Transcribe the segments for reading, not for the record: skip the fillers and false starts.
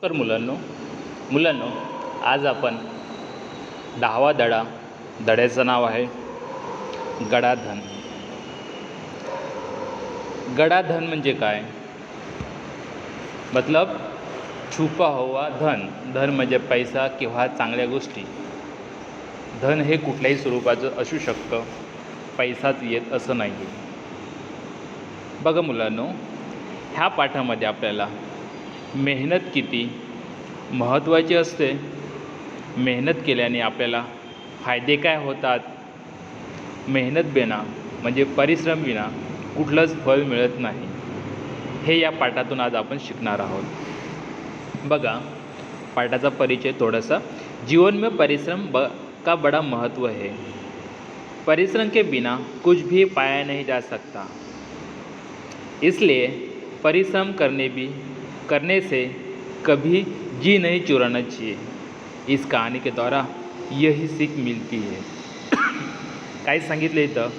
तर मुलांनो आज आपण 10वा धड्याचं नाव आहे गडाधन. गडाधन म्हणजे काय? मतलब छुपा हुआ धन. धन म्हणजे पैसा किंवा चांगल्या गोष्टी. धन हे कुठल्याही स्वरूपाचं असू शकतं, पैसाच येत असं नाही. बघा मुलांनो, ह्या पाठामध्ये आपल्याला मेहनत किती महत्त्वाची असते, मेहनत केल्याने आपल्याला फायदे काय होतात, मेहनत बिना म्हणजे परिश्रम विना कुठलंच फळ मिळत नाही, हे या पाठातून आज आपण शिकणार आहोत. बघा, पाठाचा परिचय थोडासा. जीवन में परिश्रम का बड़ा महत्व है. परिश्रम के बिना कुछ भी पाया नहीं जा सकता, इसलिए परिश्रम करने से कभी जी नहीं चुराना चाहिए. इस कहानी के द्वारा यही सीख मिळती है. काय सांगितलं इथं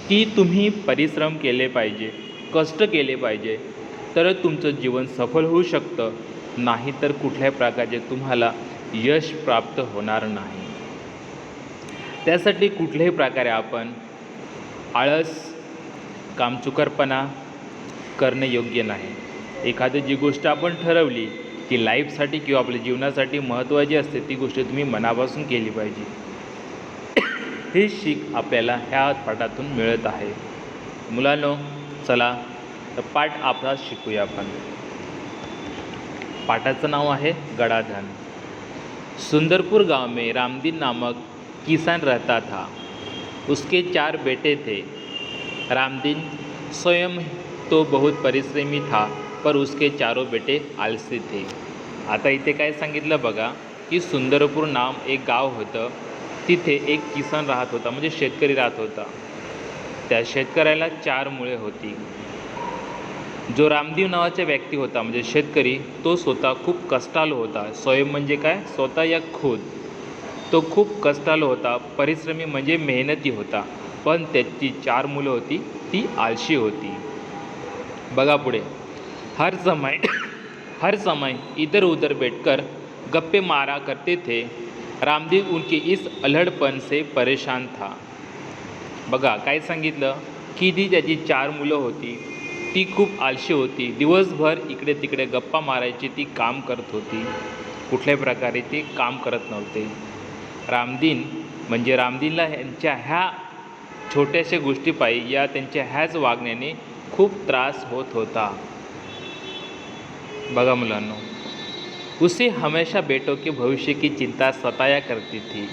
की तुम्ही परिश्रम केले पाहिजे, कष्ट केले पाहिजे, तर तुमचं जीवन सफल होऊ शकतं, नाही तर कुठल्याही प्रकारचे तुम्हाला यश प्राप्त होणार नाही. त्यासाठी कुठल्याही प्रकारे आपण आळस, कामचुकारपणा करणे योग्य नाही. एखादी जी गोष्ट आपण ठरवली की लाईफसाठी किंवा आपल्या जीवनासाठी महत्त्वाची असते, ती गोष्ट तुम्ही मनापासून केली पाहिजे. ही शिक आपल्याला ह्या पाठातून मिळत आहे. मुलांनो, चला तर पाठ आपला शिकूया आपण. पाठाचं नाव आहे गडाधन. सुंदरपुर गांव में रामदीन नामक किसान रहता था. उसके 4 बेटे थे. रामदीन स्वयं तो बहुत परिश्रमी था, पर उसके चारों बेटे आलसी थे. आता इथे काय सांगितलं बघा की सुंदरपूर नाम एक गाव होतं. तिथे एक किसान राहत होता, म्हणजे शेतकरी राहत होता. त्या शेतकऱ्याला 4 मुले होती. जो रामदेव नावाचा व्यक्ती होता, म्हणजे शेतकरी, तो स्वतः खूप कष्टाळू होता. स्वयं म्हणजे काय? स्वतः या खुद. तो खूप कष्टाळू होता, परिश्रमी म्हणजे मेहनती होता, पण त्याची 4 मुलं होती, ती आळशी होती. बघा पुढे. हर समय इधर उधर बैठकर गप्पे मारा करते थे. रामदेव उनके इस अल्हड़पन से परेशान था. बघा काय सांगितलं की ती त्याची 4 मुलं होती, ती खूप आळशी होती. दिवसभर इकडे तिकडे गप्पा मारायची, ती काम करत होती, कुठल्याही प्रकारे ती काम करत नव्हते. रामदीनला यांच्या ह्या छोट्याशा गोष्टीपायी या त्यांच्या ह्याच वागण्याने खूप त्रास होत होता. बघा मुलांनो, उसे हमेशा बेटों के भविष्य की चिंता सताया करती थी.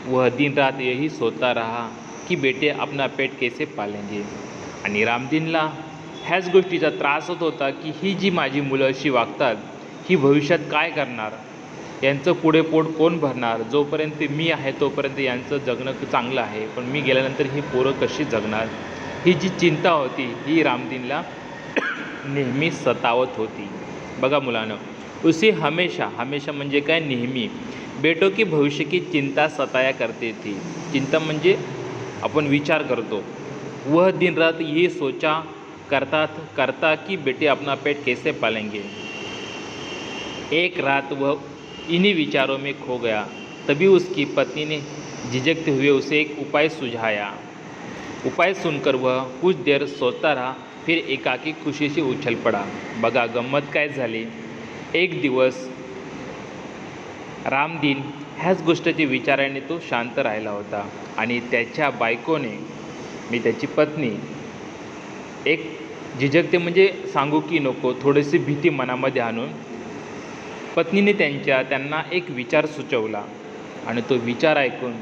वह दिन रात यही सोचता रहा की बेटे अपना पेट कैसे पालेंगे. आणि रामदीनला ह्याच गोष्टीचा त्रास होत होता की ही जी माझी मुलं अशी वागतात, ही भविष्यात काय करणार, यांचं पुढे पोट कोण भरणार. जोपर्यंत मी आहे तोपर्यंत यांचं जगणं चांगलं आहे, पण मी गेल्यानंतर ही पोरं कशी जगणार, ही जी चिंता होती ही रामदीनला नेहमी सतावत होती. बघा मुलांनो, उसे हमेशा म्हणजे काय? नेहमी. बेटों की भविष्य की चिंता सताया करते थी. चिंता म्हणजे आपण विचार करतो. वह दिन रात ये सोचा करता कि बेटे अपना पेट कैसे पालेंगे. एक रात वह इन्हीं विचारों में खो गया. तभी उसकी पत्नी ने झिझकते हुए उसे एक उपाय सुझाया. उपाय सुनकर वह कुछ देर सोचता रहा, फिर एकाकी खुशी से उछल पड़ा. बघा गंमत काय झाली. एक दिवस रामदीन ह्याच गोष्टीच्या विचाराने तो शांत राहिला होता, आणि त्याच्या बायकोने, त्याची पत्नी, एक झिझकते म्हणजे सांगू की नको, थोडीशी भीती मनामध्ये आणून पत्नीने त्यांना एक विचार सुचवला. आणि तो विचार ऐकून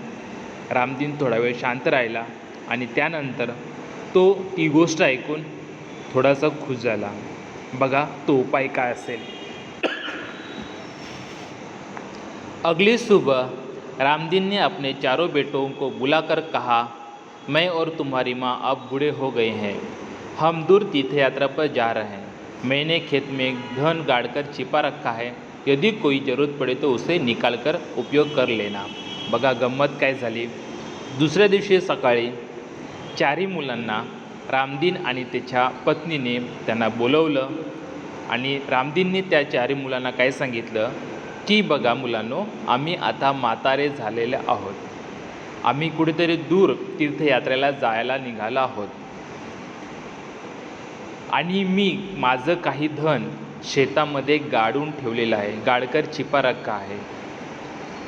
रामदीन थोडा वेळ शांत राहिला, आणि त्यानंतर तो ती गोष्ट ऐकून थोडासा खुश झाला. बघा तो उपाय काय असेल. अगली सुबह रामदीन ने अपने 4 बेटों को बुलाकर कहा, मैं और तुम्हारी माँ अब बूढ़े हो गए हैं. हम दूर तीर्थ यात्रा पर जा रहे हैं. मैंने खेत में धन गाड़कर छिपा रखा है. यदि कोई ज़रूरत पड़े तो उसे निकाल कर उपयोग कर लेना. बघा गंमत काय झाली. दुसऱ्या दिवशी सकाळी 4ही मुलांना रामदीन आणि त्याच्या पत्नीने त्यांना बोलवलं आणि रामदीनने त्या चारही मुलांना काय सांगितलं की बघा मुलांनो, आम्ही आता म्हातारे झालेले आहोत, आम्ही कुठेतरी दूर तीर्थयात्रेला जायला निघालो आहोत आणि मी माझं काही धन शेतामध्ये गाडून ठेवलेलं आहे, गाडकर छिपा रखा आहे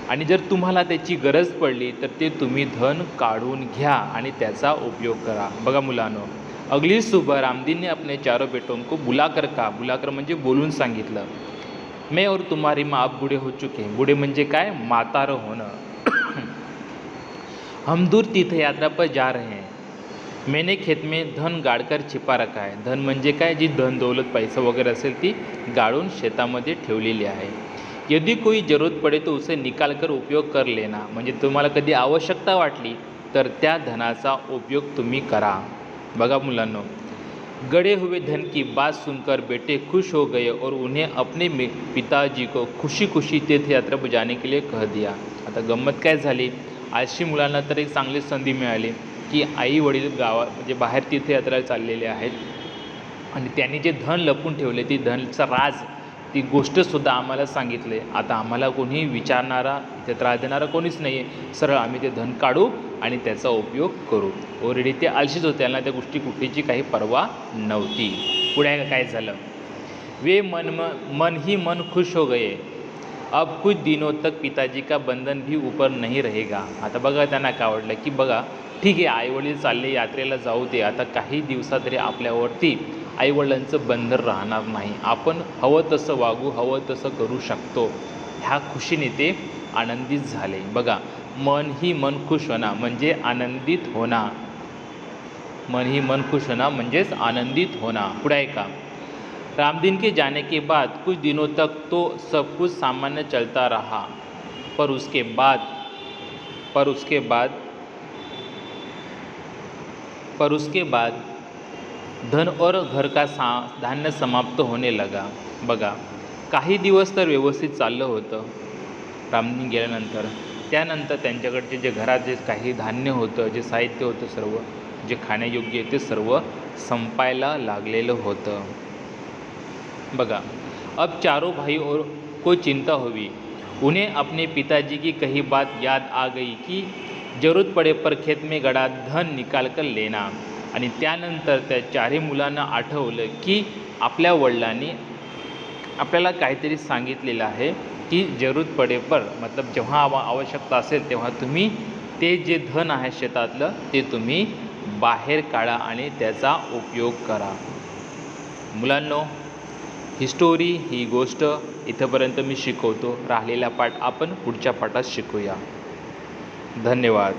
आणि जर तुम्हाला त्याची गरज पडली तर ते तुम्ही धन काढून घ्या आणि त्याचा उपयोग करा। बघा मुलांनो, अगली सुबह रामदीन ने अपने चारों बेटों को बुलाकर कहा, बुलाकर म्हणजे बोलून सांगितलं, मैं और तुम्हारी माँ अब बूढ़े हो चुके हैं। बूढ़े म्हणजे काय, म्हातारं होणं। हम दूर तीर्थ यात्रा पर जा रहे हैं, मैंने खेत में धन गाड़कर छिपा रखा है। धन म्हणजे काय, जी धन दौलत पैसा वगैरे असेल ती गाडून शेतामध्ये ठेवलेली आहे। यदि कोई जरूरत पडे तो उसे निकाल कर उपयोग कर लेना, म्हणजे तुम्हाला कधी आवश्यकता वाटली तर त्या धनाचा उपयोग तुम्ही करा। बघा मुलांनो, गड़े हुए धन की बात सुनकर बेटे खुश हो गए और उन्हें अपने पिताजी को खुशी खुशी तीर्थ यात्रा पर जाने के लिए कह दिया। आता गंमत काय झाली, आळशी मुलांना तर एक चांगली संधी मिळाली की आई वडील गावात म्हणजे बाहेर तीर्थयात्रेला चाललेले आहेत आणि त्यांनी जे धन लपून ठेवले, ती धनचा राज, ती गोष्टसुद्धा आम्हाला सांगितले। आता आम्हाला कोणी विचारणारा, इथे त्रास देणारा कोणीच नाही आहे, सरळ आम्ही ते धन काढू आणि त्याचा उपयोग करू। ऑलरेडी ते आळशीच होते, त्यांना त्या गोष्टी कुठलीची काही पर्वा नव्हती। पुढे काय झालं, वे मन ही मन खुश हो गए, अब कुछ दिनों तक पिताजी का बंधन भी ऊपर नहीं रहेगा। आता बघा त्यांना काय आवडलं की बघा ठीक आहे, आईवडील चालले यात्रेला जाऊ दे, आता काही दिवसात तरी आपल्यावरती आईवडिलांचं बंधन राहणार नाही, आपण हवं तसं वागू, हवं तसं करू शकतो। ह्या खुशीने ते आनंदित झाले। बघा, मन ही मन खुश होना म्हणजे आनंदित होना, मन ही मन खुश होना म्हणजेच आनंदित होना। पुढे आहे का, रामदीन के जाने के बाद कुछ दिनों तक तो सब कुछ सामान्य चलता रहा, पर उसके बाद धन और घर का धान्य समाप्त होने लगा। बघा, काही दिवस तर व्यवस्थित चाललं होतं रामदीन गेल्यानंतर, त्यानंतर त्यांच्याकडचे जे घरात जे काही धान्य होतं, जे साहित्य होतं, सर्व जे खाण्यायोग्य ते सर्व संपायला लागलेलं होतं। बघा, अब चारों भाई और को चिंता हुई, उन्हें अपने पिताजी की कही बात याद आ गई कि जरूरत पड़े पर खेत में गड़ा धन निकाल कर लेना। आणि त्यानंतर त्या चारही मुलांना आठवलं की आपल्या वडिलांनी आपल्याला काहीतरी सांगितलेलं आहे की जरूरत पडे पर, मतलब जेव्हा आवश्यकता असेल तेव्हा तुम्ही ते जे धन आहे शेतातलं ते तुम्ही बाहेर काढा आणि त्याचा उपयोग करा। मुलांनो, ही स्टोरी, ही गोष्ट इथंपर्यंत मी शिकवतो, राहिलेला पाठ आपण पुढच्या पाठात शिकूया। धन्यवाद।